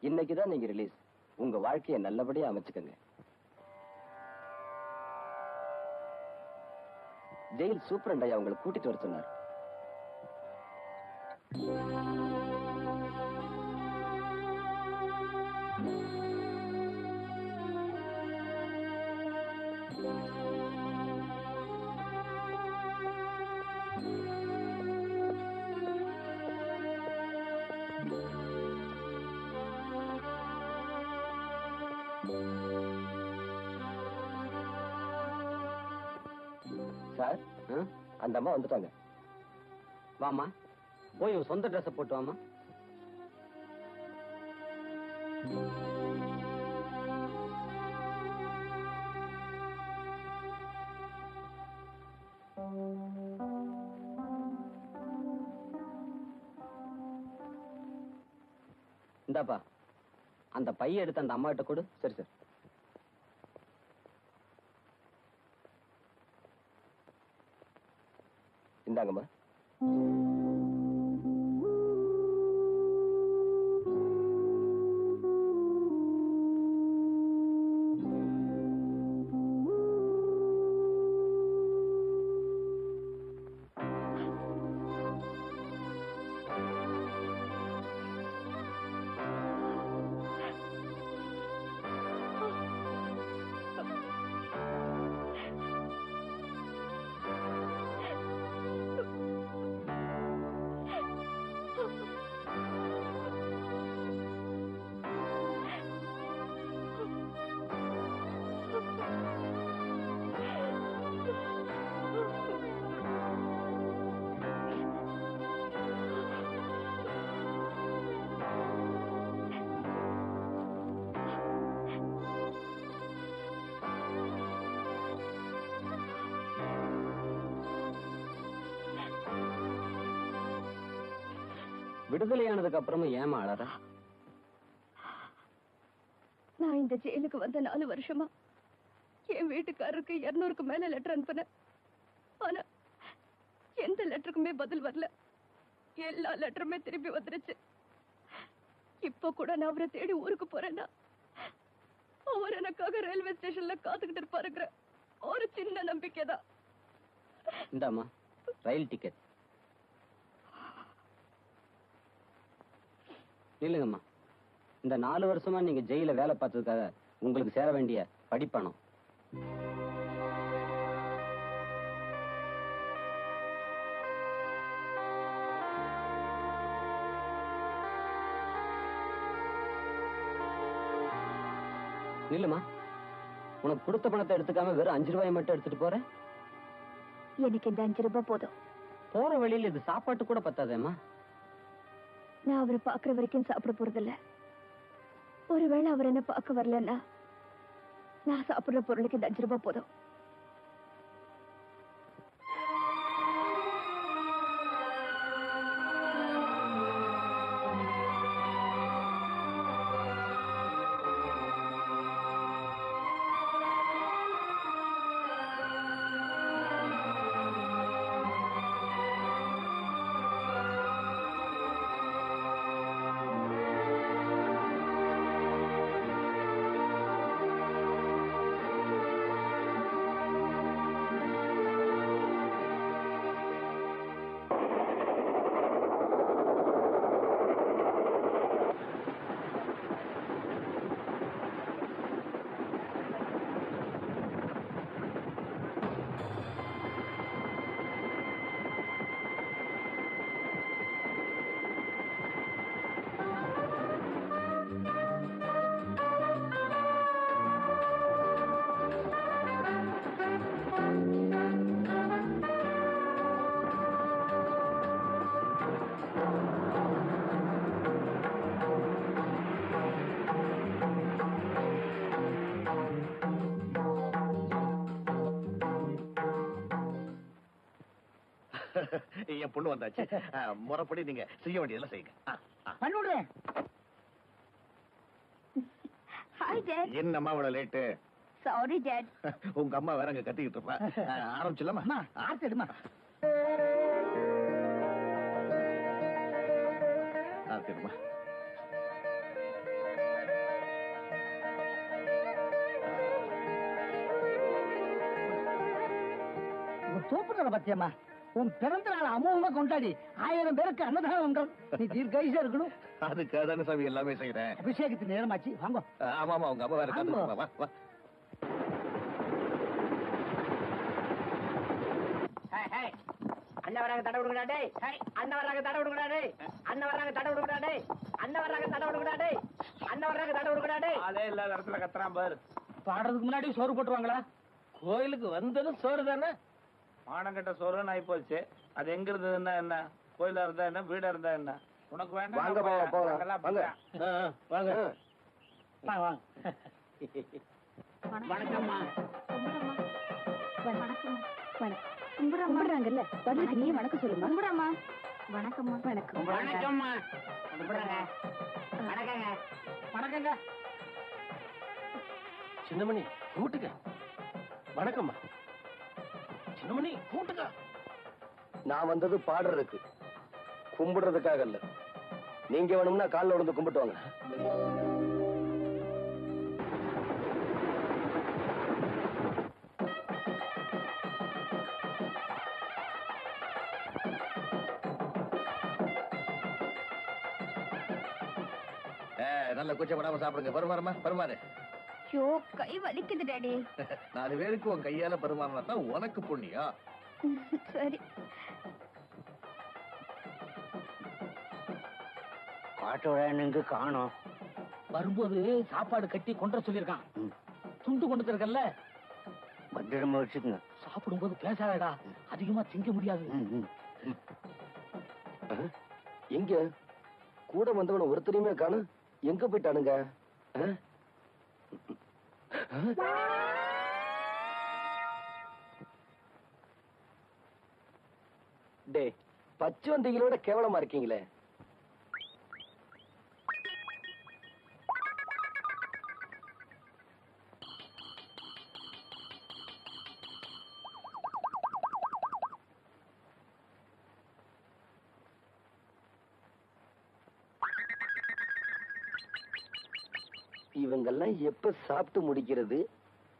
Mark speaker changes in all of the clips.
Speaker 1: இன்னைக்குதான் நீங்க ரிலீஸ். உங்க வாழ்க்கையை நல்லபடியா அமைச்சுக்கங்க. ஜெயில் சூப்பரண்ட் ஐயா உங்களை கூட்டிட்டு வர சொன்னார். சார், அந்த அம்மா வந்துட்டாங்க. வாமா, போய் சொந்த ட்ரெஸ் போட்டு வாமா. இந்தாப்பா, அந்த பைய எடுத்து அந்த அம்மா கிட்ட கொடு. சரி சார். இந்தாங்கம்மா. விடுதலையானதுக்கு அப்புறமும் ஏமா அழற?
Speaker 2: நான் இந்த ஜெயிலுக்கு வந்த 4 வருஷமா என் வீட்டுக்காரருக்கு 200க்கு மேல லெட்டர் அனுப்பினேன். ஆனா எந்த லெட்டருக்குமே பதில் வரல. எல்லா லெட்டருமே திருப்பி வந்துருச்சு. இப்ப கூட நான் அவரை தேடி ஊருக்கு போறேன்னா அவர் எனக்காக ரயில்வே ஸ்டேஷன்ல காத்துக்கிட்டு இருப்பாருங்கிற ஒரு சின்ன நம்பிக்கை தான்.
Speaker 1: இந்தாமா ரயில் டிக்கெட். இல்லைங்கம்மா, இந்த 4 வருஷமா நீங்க ஜெயில வேலை பார்த்ததுக்காக உங்களுக்கு சேர வேண்டிய படிப்பணம். இல்லம்மா, உனக்கு கொடுத்த பணத்தை எடுத்துக்காம வெறும் 5 ரூபாய் மட்டும் எடுத்துட்டு போற.
Speaker 2: எனக்கு இந்த 5 ரூபாய் போதும்.
Speaker 1: போற வழியில் இது சாப்பாட்டு கூட பத்தாதேம்மா.
Speaker 2: நான் அவரை பாக்குற வரைக்கும் சாப்பிட போறதில்ல. ஒருவேளை அவர் என்ன பார்க்க வரலன்னா நான் சாப்பிடுற பொருளுக்கு இந்த 5 ரூபாய் போதும்.
Speaker 3: என் பொண்ணு வந்தாச்சு. முறைப்படி நீங்க செய்ய வேண்டியதெல்லாம் செய்யுங்க. என்னம்மா இவ்வளவு லேட்டு?
Speaker 2: Sorry dot.
Speaker 3: உங்க அம்மா வேற அங்க கத்திக்கிட்டு இருப்பா. ஆரம்பிச்சிடலாமா?
Speaker 4: ஆர்த்திடுமா.
Speaker 3: ஆரம்பிச்சிடுமா.
Speaker 4: தோப்புறத பத்தியம்மா உன் பிறந்த நாள் அமோகமா கொண்டாடி 1000 பேருக்கு அன்னதானம் பண்றோம். நீ தீர்க்காயுசா இருக்கணும்.
Speaker 3: அதுக்காக தானே சாமி எல்லாமே செய்யறேன்.
Speaker 4: அபிஷேகத்துக்கு நேரமாச்சு, வாங்க.
Speaker 3: ஆமா ஆமா, உங்க அம்மா வேற காத்துட்டு வா வா.
Speaker 4: அண்ணன் வராங்க, தடை விடுங்கடா. அண்ணன் வராங்க, தடை விடுங்கடா. அண்ணன் வராங்க, தடை விடுங்கடா. அண்ணன் வராங்க, தடை விடுங்கடா. அண்ணன் வராங்க, தடை விடுங்கடா.
Speaker 5: அதே இல்லாத இடத்துல கத்துறான் பாரு.
Speaker 4: பாடுறதுக்கு முன்னாடி சோறு போட்டுருவாங்களா?
Speaker 5: கோயிலுக்கு வந்ததும் சோறு தானே. மானங்கட்ட சோறுன்னு ஆகி போச்சு. அது எங்க இருந்ததுன்னா என்ன, கோயிலா இருந்தா என்ன, வீடா இருந்தா என்ன? உனக்கு வேண்டாம்.
Speaker 3: வாங்க பாவா, போகலாம். வாங்க.
Speaker 5: வாங்க.
Speaker 4: வாங்க வாங்க. வணக்கம்மா.
Speaker 2: கும்பிடுறாங்கல்ல, பதிலுக்கு நீ வணக்கம் சொல்லுமா. கும்பிடாமா. வணக்கம்மா. வணக்கம்.
Speaker 4: வணக்கம்மா. கும்பிடுங்க. வணக்கங்க. வணக்கங்க.
Speaker 5: சின்னமணி கூட்டுக்க. வணக்கம்மா. சின்னமணி கூட்டுக்க.
Speaker 3: நான் வந்தது பாடுறதுக்கு, கும்பிடுறதுக்காக இல்ல. நீங்க வேணும்னா காலில் விழுந்து கும்பிட்டு வாங்க. நல்ல கூச்சப்படாம சாப்பிடுங்க. பருமாறமா, பருமாறு.
Speaker 2: ஐயோ, கை வலிக்குது டாடி.
Speaker 3: 4 பேருக்கு உன் கையால பருமாறினா தான் உனக்கு புண்ணியம்.
Speaker 2: சரி.
Speaker 4: பாட்டோட காணோம். வரும்போது சாப்பாடு கட்டி கொண்டு சொல்லிருக்கான். துண்டு கொண்டு இருக்கல்ல, பத்திரமா வச்சுக்கோங்க. சாப்பிடும்போது பேசாதடா, அதிகமா திங்க முடியாது.
Speaker 3: எங்க கூட வந்தவன ஒருத்தரையுமே காணும். எங்க போயிட்டானுங்க? டே, பச்சை வந்திகளோட கேவலமா இருக்கீங்களே. இவங்கெல்லாம் எப்ப சாப்பிட்டு முடிக்கிறது,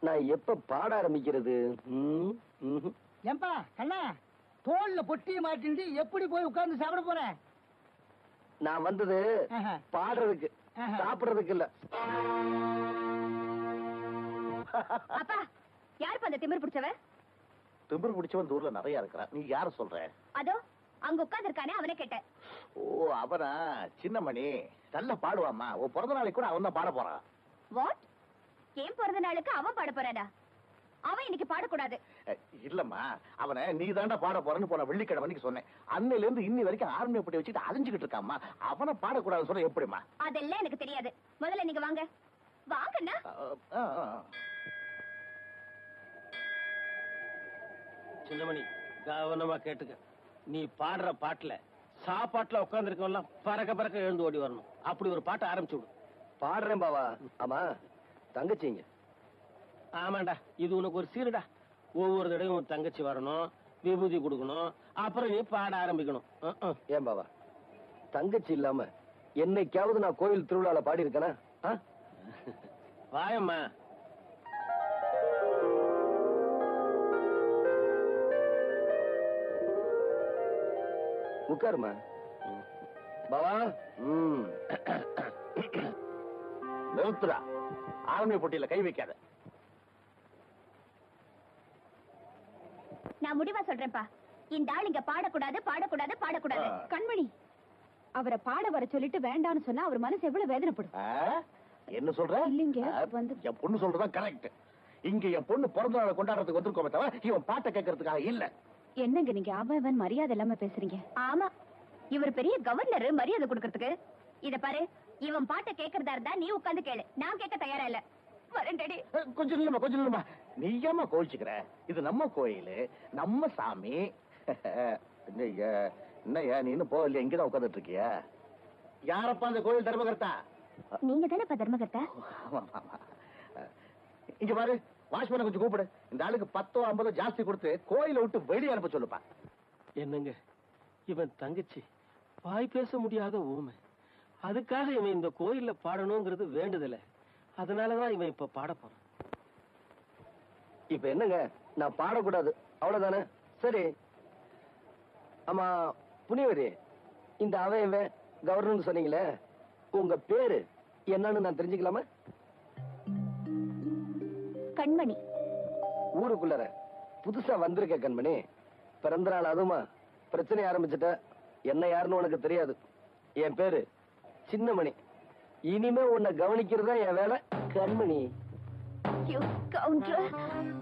Speaker 3: நான் எப்ப பாட ஆரம்பிக்கிறது?
Speaker 4: ஏம்பா கண்ணா, தோல்ல பொட்டிய மாட்டிட்டு எப்படி போய் உட்கார்ந்து சாப்பிட போறேன்?
Speaker 3: நான் வந்தது பாடுறதுக்கு, சாப்பிடுறதுக்கு இல்ல.
Speaker 2: அப்பா, யாருப்பா அந்த திமிர் பிடிச்சவன்?
Speaker 3: திமிர் பிடிச்சவன் ஊர்ல நிறைய இருக்கிறான். நீ யார சொல்ற?
Speaker 2: அதோ அங்க உட்கார்ந்து இருக்கானே, அவனை கேட்டேன்.
Speaker 3: ஓ, அவனா? சின்னமணி நல்லா பாடுவாமா. உன் பிறந்த நாளைக்கு கூட அவன் தான் பாட போறான்.
Speaker 2: வாட்? ஏன் பிறந்த நாளுக்கு அவன் பாட போறானா? அவன் இன்னைக்கு பாடக்கூடாது.
Speaker 3: இல்லம்மா, அவனை நீ தாண்டா பாட போறன்னு போன வெள்ளிக்கிழமைக்கு சொன்னேன். அன்னையில இருந்து இன்னி வரைக்கும் ஆர்மியை பட்டி வச்சுட்டு அலைஞ்சுக்கிட்டு இருக்காமா. அவனை பாடக்கூடாதுன்னு சொல்ல எப்படிமா?
Speaker 2: அதெல்லாம் எனக்கு தெரியாது. முதல்ல நீங்க வாங்க. வாங்கண்ணா.
Speaker 5: சின்னமணி கவனமா கேட்டுக்க. நீ பாடுற பாட்டுல சாப்பாட்டுல உட்கார்ந்து இருக்கவெல்லாம் பறக்க பறக்க எழுந்து ஓடி வரணும். அப்படி ஒரு பாட்டை ஆரம்பிச்சு விடு.
Speaker 3: பாடுறேன் பாவா. ஆமா, தங்கச்சிங்க.
Speaker 5: ஆமாண்டா, இது உனக்கு ஒரு சீருடா. ஒவ்வொரு தடவையும் உன் தங்கச்சி வரணும், விபூதி கொடுக்கணும், அப்புறம் நீ பாட ஆரம்பிக்கணும்.
Speaker 3: ஏன் பாவா, தங்கச்சி இல்லாம என்னைக்காவது நான் கோயில் திருவிழால பாடி இருக்கேனா?
Speaker 5: வாயம்மா.
Speaker 3: உட்காருமா. பாவா, நிறுத்துறா. ஆர்மி போட்டியில கை வைக்காத.
Speaker 2: நான் முடிவா சொல்றேன்ப்பா, இந்த ஆள் இங்க பாடக்கூடாது பாடக்கூடாது பாடக்கூடாது. கண்மணி, அவரை பாட வர சொல்லிட்டு வேண்டாம்னு சொன்னா அவர் மனசு எவ்வளவு வேதனைப்படும்.
Speaker 3: என்ன சொல்ற?
Speaker 2: இல்லைங்க, வந்து
Speaker 3: என் பொண்ணு சொல்றதான் கரெக்ட். இங்க என் பொண்ணு பிறந்த நாளை கொண்டாடுறதுக்கு வந்திருக்கோமே தவிர இவன் பாட்டை கேட்கறதுக்காக இல்ல.
Speaker 2: என்னங்க நீங்க அவன் மரியாதை இல்லாம பேசுறீங்க? ஆமா, இவர் பெரிய கவர்னர், மரியாதை கொடுக்கறதுக்கு. இத பாரு, இவன் பாட்டை கேட்கறதா இருந்தா நீ உட்கார்ந்து கேளு. நான் கேட்க தயாரா இல்ல. வரேன்டடி.
Speaker 3: கொஞ்சம் இல்லம்மா, கொஞ்சம் இல்லம்மா. நீ ஏமா கோவிச்சுக்கிற? இது நம்ம கோயில், நம்ம சாமி. என்னய்யா நீ இன்னும் போகலையா? இங்கதான் உட்காந்துட்டு இருக்கியா? யாரப்பா அந்த கோயில் தர்மகர்த்தா?
Speaker 2: நீங்க தானேப்பா தர்மகர்த்தா?
Speaker 3: இங்க பாரு, வாட்ச்மேனை கொஞ்சம் கூப்பிடு. இந்த ஆளுக்கு 10 50 ஜாஸ்தி கொடுத்து கோயிலை விட்டு வெளியே அனுப்ப சொல்லுப்பா.
Speaker 5: என்னங்க, இவன் தங்கச்சி வாய் பேச முடியாத ஊமை. அதுக்காக இவன் இந்த கோயில்ல பாடணுங்கிறது வேண்டுதல. அதனாலதான் இவன் இப்ப பாட போறான்.
Speaker 3: இப்ப என்னங்க, நான் பாடக்கூடாது அவ்வளவுதானே?
Speaker 6: சரி. ஆமா புனியவரி, இந்த அவன் கவர்னர் சொன்னீங்களே, உங்க பேரு என்னன்னு நான் தெரிஞ்சுக்கலாமா?
Speaker 2: கண்மணி.
Speaker 6: ஊருக்குள்ளார புதுசா வந்திருக்க கண்மணி. பிறந்த நாள் அதுமா பிரச்சனை ஆரம்பிச்சுட்ட. என்ன யாருன்னு உனக்கு தெரியாது. என் பேரு சின்னமணி. இனிமே உன்னை கவனிக்கிறதா என் வேலை கண்மணி.
Speaker 2: You scoundrel!